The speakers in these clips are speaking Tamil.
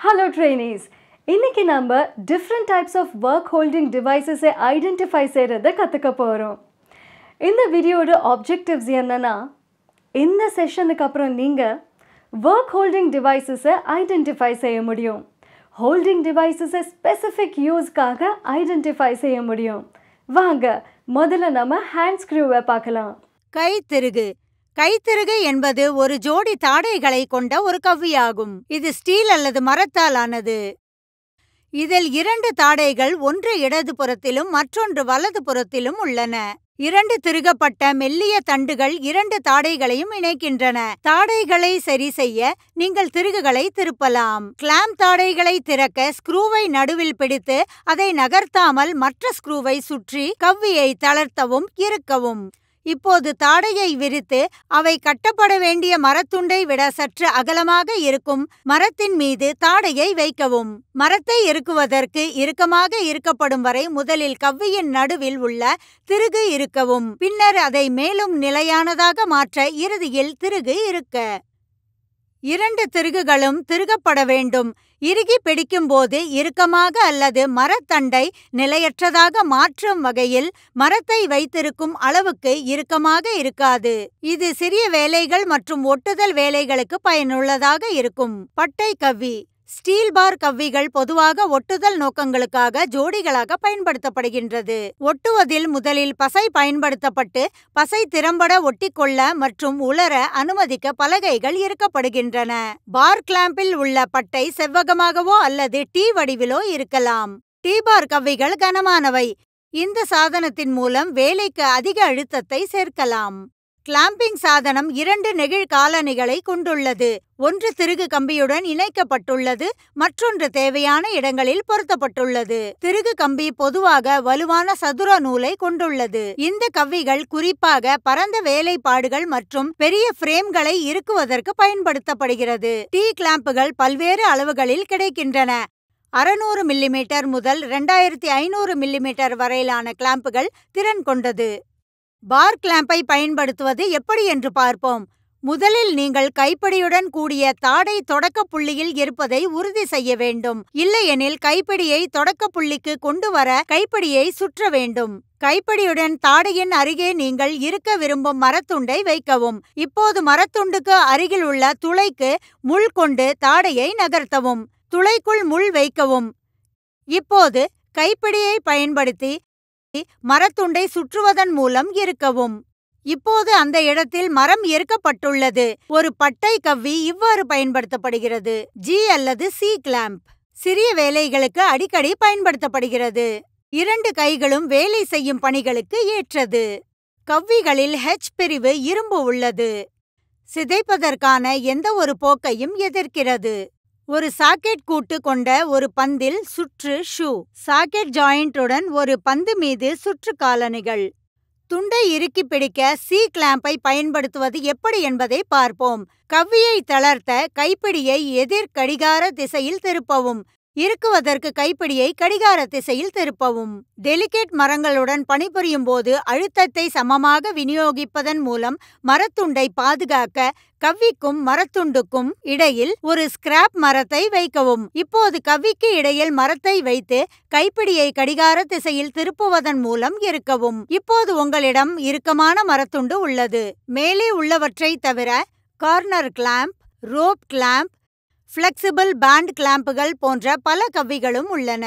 Hello trainees. இன்னைக்கு நம்ம different types of work holding devices identify செய்யறத கத்துக்க போறோம். இந்த வீடியோட objectives என்னன்னா இந்த செஷனுக்கு அப்புறம் நீங்க work holding devices identify செய்ய முடியும். Holding devices specific use-காக identify செய்ய முடியும். வாங்க முதல்ல நம்ம hand screw-வை பார்க்கலாம். கைத்திருகு கைத்திருகு என்பது ஒரு ஜோடி தாடைகளை கொண்ட ஒரு கவ்வியாகும். இது ஸ்டீல் அல்லது மரத்தால் ஆனது. இதில் இரண்டு தாடைகள் ஒன்று இடது புறத்திலும் மற்றொன்று வலது புறத்திலும் உள்ளன. இரண்டு திருகப்பட்ட மெல்லிய தண்டுகள் இரண்டு தாடைகளையும் இணைக்கின்றன. தாடைகளை சரி செய்ய நீங்கள் திருகுகளை திருப்பலாம். கிளாம்ப் தாடைகளை திறக்க ஸ்க்ரூவை நடுவில் பிடித்து அதை நகர்த்தாமல் மற்ற ஸ்க்ரூவை சுற்றி கவ்வியை தளர்த்தவும் இறுக்கவும். இப்போது தாடையை விரித்து அவை கட்டப்பட வேண்டிய மரத்துண்டை விட சற்று அகலமாக இருக்கும் மரத்தின் மீது தாடையை வைக்கவும். மரத்தை இறுக்குவதற்கு இறுக்கமாக இறுக்கப்படும் வரை முதலில் கவ்வியின் நடுவில் உள்ள திருகு இறுக்கவும். பின்னர் அதை மேலும் நிலையானதாக மாற்ற இறுதியில் திருகு இறுக்க. இரண்டு திருகுகளும் திருகப்பட வேண்டும். இறுகி பிடிக்கும்போது இறுக்கமாக அல்லது மரத்தண்டை நிலையற்றதாக மாற்றும் வகையில் மரத்தை வைத்திருக்கும் அளவுக்கு இறுக்கமாக இருக்காது. இது சிறிய வேலைகள் மற்றும் ஒட்டுதல் வேலைகளுக்கு பயனுள்ளதாக இருக்கும். பட்டை கவ்வி ஸ்டீல் பார் கவ்விகள் பொதுவாக ஒட்டுதல் நோக்கங்களுக்காக ஜோடிகளாக பயன்படுத்தப்படுகின்றது. ஒட்டுவதில் முதலில் பசை பயன்படுத்தப்பட்டு பசை திறம்பட ஒட்டிக்கொள்ள மற்றும் உலர அனுமதிக்க பலகைகள் இறுக்கப்படுகின்றன. பார் கிளாம்பில் உள்ள பட்டை செவ்வகமாகவோ அல்லது டி வடிவிலோ இருக்கலாம். டி பார் கவ்விகள் கனமானவை. இந்த சாதனத்தின் மூலம் வேலைக்கு அதிக அழுத்தத்தை சேர்க்கலாம். கிளாம்பிங் சாதனம் இரண்டு நெகிழ் காலணிகளை கொண்டுள்ளது. ஒன்று திருகு கம்பியுடன் இணைக்கப்பட்டுள்ளது, மற்றொன்று தேவையான இடங்களில் பொருத்தப்பட்டுள்ளது. திருகு கம்பி பொதுவாக வலுவான சதுர நூலை கொண்டுள்ளது. இந்த கவ்விகள் குறிப்பாக பரந்த வேலைப்பாடுகள் மற்றும் பெரிய பிரேம்களை இறுக்குவதற்கு பயன்படுத்தப்படுகிறது. டி கிளாம்புகள் பல்வேறு அளவுகளில் கிடைக்கின்றன. 600 மில்லிமீட்டர் முதல் 2500 மில்லிமீட்டர் வரையிலான கிளாம்புகள் திறன் கொண்டது. பார் கிளாம்பை பயன்படுத்துவது எப்படி என்று பார்ப்போம். முதலில் நீங்கள் கைப்பிடியுடன் கூடிய தாடை தொடக்க புள்ளியில் இருப்பதை உறுதி செய்ய வேண்டும். இல்லையெனில் கைப்பிடியை தொடக்க புள்ளிக்கு கொண்டு வர கைப்பிடியை சுற்ற வேண்டும். கைப்பிடியுடன் தாடையின் அருகே நீங்கள் இறுக்க விரும்பும் மரத்துண்டை வைக்கவும். இப்போது மரத்துண்டுக்கு அருகில் உள்ள துளைக்கு முள் கொண்டு தாடையை நகர்த்தவும். துளைக்குள் முள் வைக்கவும். இப்போது கைப்பிடியை பயன்படுத்தி மரத்துண்டை சுற்றுவதன் மூலம் இறுக்கவும். இப்போது அந்த இடத்தில் மரம் இறுக்கப்பட்டுள்ளது. ஒரு பட்டை கவ்வி இவ்வாறு பயன்படுத்தப்படுகிறது. ஜி அல்லது சி கிளாம்ப் சிறிய வேலைகளுக்கு அடிக்கடி பயன்படுத்தப்படுகிறது. இரண்டு கைகளும் வேலை செய்யும் பணிகளுக்கு ஏற்றது. கவ்விகளில் ஹெச் பிரிவு இரும்பு உள்ளது. சிதைப்பதற்கான எந்த ஒரு போக்கையும் எதிர்க்கிறது. ஒரு சாக்கெட் கூட்டு கொண்ட ஒரு பந்தில் சுற்று ஷூ. சாக்கெட் ஜாயிண்டுடன் ஒரு பந்து மீது சுற்று காலணிகள். துண்டை இறுக்கி பிடிக்க சி கிளாம்பை பயன்படுத்துவது எப்படி என்பதை பார்ப்போம். கவ்வியை தளர்த்த கைப்பிடியை எதிர் கடிகார திசையில் திருப்பவும். இறுக்குவதற்கு கைப்பிடியை கடிகார திசையில் திருப்பவும். டெலிகேட் மரங்களுடன் பணிபுரியும் போது அழுத்தத்தை சமமாக விநியோகிப்பதன் மூலம் மரத்துண்டை பாதுகாக்க கவ்விக்கும் மரத்துண்டுக்கும் இடையில் ஒரு ஸ்கிராப் மரத்தை வைக்கவும். இப்போது கவ்விக்கு இடையில் மரத்தை வைத்து கைப்பிடியை கடிகார திசையில் திருப்புவதன் மூலம் இறுக்கவும். இப்போது உங்களிடம் இறுக்கமான மரத்துண்டு உள்ளது. மேலே உள்ளவற்றை தவிர corner clamp, rope clamp, flexible band கிளாம்புகள் போன்ற பல கவ்விகளும் உள்ளன.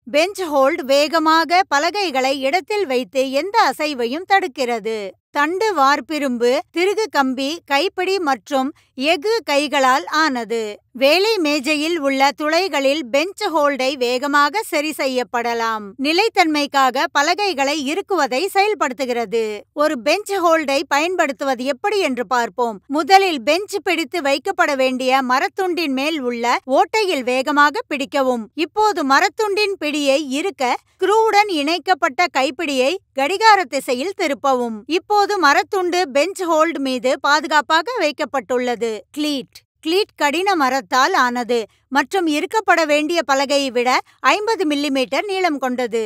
பெஞ்ச் ஹோல்ட் வேகமாக பலகைகளை இடத்தில் வைத்து எந்த அசைவையும் தடுக்கிறது. தண்டு வார்ப்பிரும்பு, திருகு கம்பி, கைப்பிடி மற்றும் எஃகு கைகளால் ஆனது. வேலை மேஜையில் உள்ள துளைகளில் பெஞ்ச் ஹோல்டை வேகமாக சரி செய்யப்படலாம். நிலைத்தன்மைக்காக பலகைகளை இறுக்குவதை செயல்படுத்துகிறது. ஒரு பெஞ்ச் ஹோல்டை பயன்படுத்துவது எப்படி என்று பார்ப்போம். முதலில் பெஞ்ச் பிடித்து வைக்கப்பட வேண்டிய மரத்துண்டின் மேல் உள்ள ஓட்டையில் வேகமாக பிடிக்கவும். இப்போது மரத்துண்டின் பிடியை இறுக்க ஸ்க்ரூவுடன் இணைக்கப்பட்ட கைப்பிடியை கடிகார திசையில் திருப்பவும். இப்போது மரத்துண்டு பெஞ்ச் ஹோல்ட் மீது பாதுகாப்பாக வைக்கப்பட்டுள்ளது. கிளீட் கடின மரத்தால் ஆனது மற்றும் இறுக்கப்பட வேண்டிய பலகையை விட 50 மில்லிமீட்டர் நீளம் கொண்டது.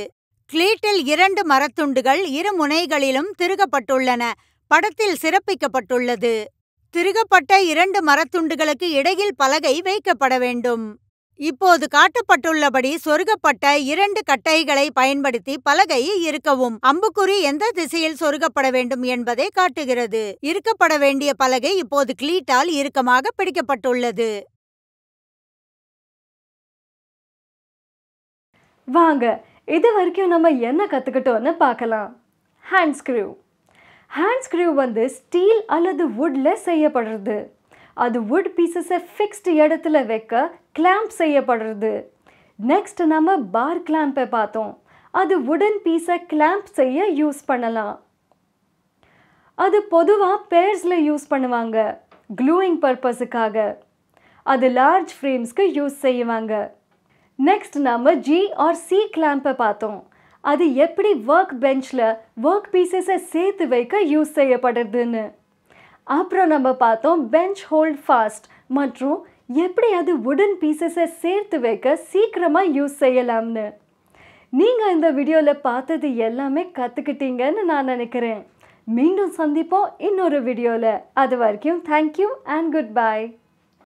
கிளீட்டில் இரண்டு மரத்துண்டுகள் இரு முனைகளிலும் திருகப்பட்டுள்ளன. படத்தில் சிறப்பிக்கப்பட்டுள்ளது. திருகப்பட்ட இரண்டு மரத்துண்டுகளுக்கு இடையில் பலகை வைக்கப்பட வேண்டும். இப்போது காட்டப்பட்டுள்ளபடி சொருகப்பட்ட 2 கட்டைகளை பயன்படுத்தி பலகையை இறுக்கவும். அம்புக்குறி எந்த திசையில் சொருகப்பட வேண்டும் என்பதை காட்டுகிறது. இறுக்கப்பட வேண்டிய பலகை இப்போது கிளீட்டால் இறுக்கமாக பிடிக்கப்பட்டுள்ளது. வாங்க இது வரைக்கும் நம்ம என்ன கற்றுக்கிட்டோன்னு பார்க்கலாம். Hand screw. ஹேண்ட் ஸ்க்ரூ வந்து ஸ்டீல் அல்லது வுட்ல செய்யப்படுறது. அது வுட் பீசஸை ஃபிக்ஸ்டு இடத்துல வைக்க கிளாம்ப் செய்யப்படுறது. நெக்ஸ்ட் நம்ம பார் கிளாம்பை பார்த்தோம். அது வுடன் பீஸை கிளாம்ப் செய்ய யூஸ் பண்ணலாம். அது பொதுவாக பேர்ஸில் யூஸ் பண்ணுவாங்க க்ளூயிங் பர்பஸுக்காக. அது லார்ஜ் ஃப்ரேம்ஸ்க்கு யூஸ் செய்வாங்க. நெக்ஸ்ட் நம்ம ஜி ஆர் சி கிளாம்பை பார்த்தோம். அது எப்படி ஒர்க் பெஞ்சில் ஒர்க் பீசஸை சேர்த்து வைக்க யூஸ் செய்யப்படுறதுன்னு. அப்புறம் நம்ம பார்த்தோம் பெஞ்ச் ஹோல்ட் ஃபாஸ்ட் மற்றும் எப்படி அது வுடன் பீசஸை சேர்த்து வைக்க சீக்கிரமாக யூஸ் செய்யலாம்னு. நீங்கள் இந்த வீடியோவில் பார்த்தது எல்லாமே கற்றுக்கிட்டீங்கன்னு நான் நினைக்கிறேன். மீண்டும் சந்திப்போம் இன்னொரு வீடியோவில். அது வரைக்கும் தேங்க்யூ அண்ட் குட் பை.